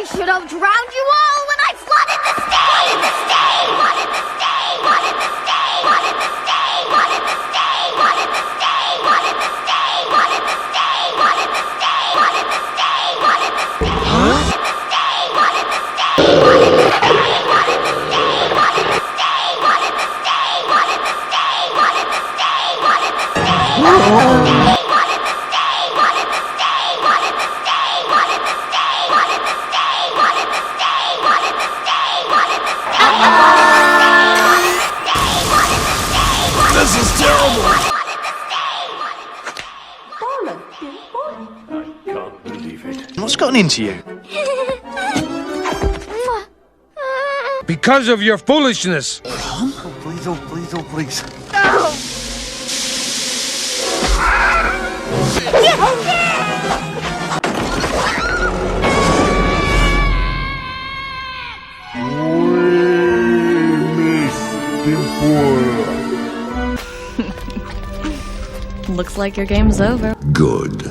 I should have drowned you all when I flooded the stage! Flooded the stage! Flooded the stage! Flooded the stage! Flooded the stage! Flooded the stage! Flooded the stage! Flooded the stage! Flooded the stage! Flooded the stage! Flooded the stage! Flooded the stage! Flooded the stage! Flooded the stage! Flooded the stage! Flooded the stage! Flooded the stage! Flooded the stage! Flooded the stage! Flooded the stage! This is terrible! Darla Dimple? I can't believe it. What's gotten into you? Because of your foolishness. Oh, please, oh, please, oh, please. Looks like your game's over. Good.